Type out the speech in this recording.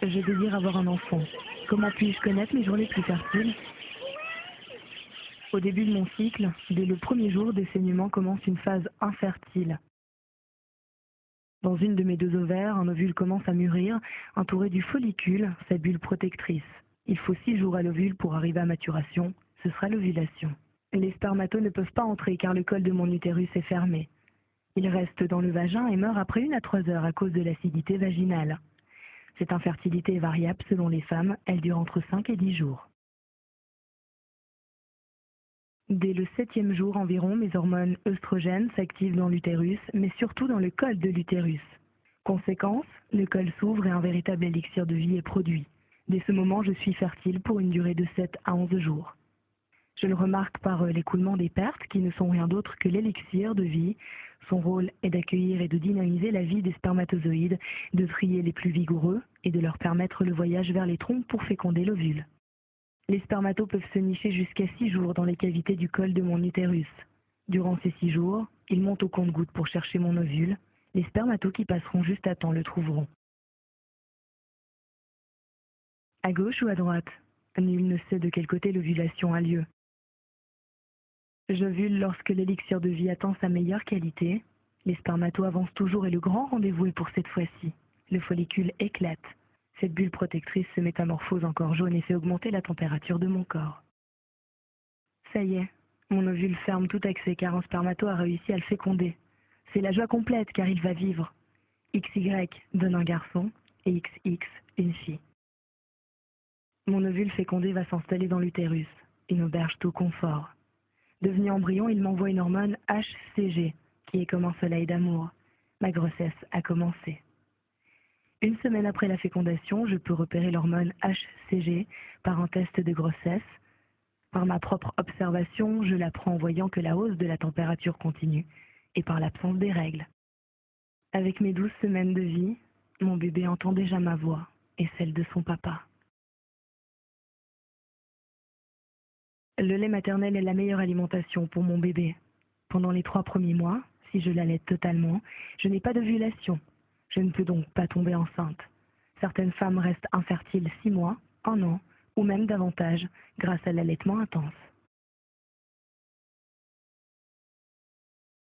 Je désire avoir un enfant. Comment puis-je connaître mes jours les plus fertiles? Au début de mon cycle, dès le premier jour des saignements commence une phase infertile. Dans une de mes deux ovaires, un ovule commence à mûrir, entouré du follicule, sa bulle protectrice. Il faut 6 jours à l'ovule pour arriver à maturation, ce sera l'ovulation. Les spermatos ne peuvent pas entrer car le col de mon utérus est fermé. Ils restent dans le vagin et meurent après 1 à 3 heures à cause de l'acidité vaginale. Cette infertilité est variable selon les femmes, elle dure entre 5 et 10 jours. Dès le 7e jour environ, mes hormones œstrogènes s'activent dans l'utérus, mais surtout dans le col de l'utérus. Conséquence, le col s'ouvre et un véritable élixir de vie est produit. Dès ce moment, je suis fertile pour une durée de 7 à 11 jours. Je le remarque par l'écoulement des pertes qui ne sont rien d'autre que l'élixir de vie. Son rôle est d'accueillir et de dynamiser la vie des spermatozoïdes, de trier les plus vigoureux et de leur permettre le voyage vers les trompes pour féconder l'ovule. Les spermatos peuvent se nicher jusqu'à 6 jours dans les cavités du col de mon utérus. Durant ces 6 jours, ils montent au compte-gouttes pour chercher mon ovule. Les spermatos qui passeront juste à temps le trouveront. À gauche ou à droite? Nul ne sait de quel côté l'ovulation a lieu. J'ovule lorsque l'élixir de vie atteint sa meilleure qualité. Les spermatos avancent toujours et le grand rendez-vous est pour cette fois-ci. Le follicule éclate. Cette bulle protectrice se métamorphose en corps jaune et fait augmenter la température de mon corps. Ça y est, mon ovule ferme tout accès car un spermato a réussi à le féconder. C'est la joie complète car il va vivre. XY donne un garçon et XX une fille. Mon ovule fécondé va s'installer dans l'utérus, une auberge tout confort. Devenu embryon, il m'envoie une hormone HCG, qui est comme un soleil d'amour. Ma grossesse a commencé. 1 semaine après la fécondation, je peux repérer l'hormone HCG par un test de grossesse. Par ma propre observation, je l'apprends en voyant que la hausse de la température continue et par l'absence des règles. Avec mes 12 semaines de vie, mon bébé entend déjà ma voix et celle de son papa. Le lait maternel est la meilleure alimentation pour mon bébé. Pendant les 3 premiers mois, si je l'allaite totalement, je n'ai pas d'ovulation. Je ne peux donc pas tomber enceinte. Certaines femmes restent infertiles 6 mois, 1 an, ou même davantage, grâce à l'allaitement intense.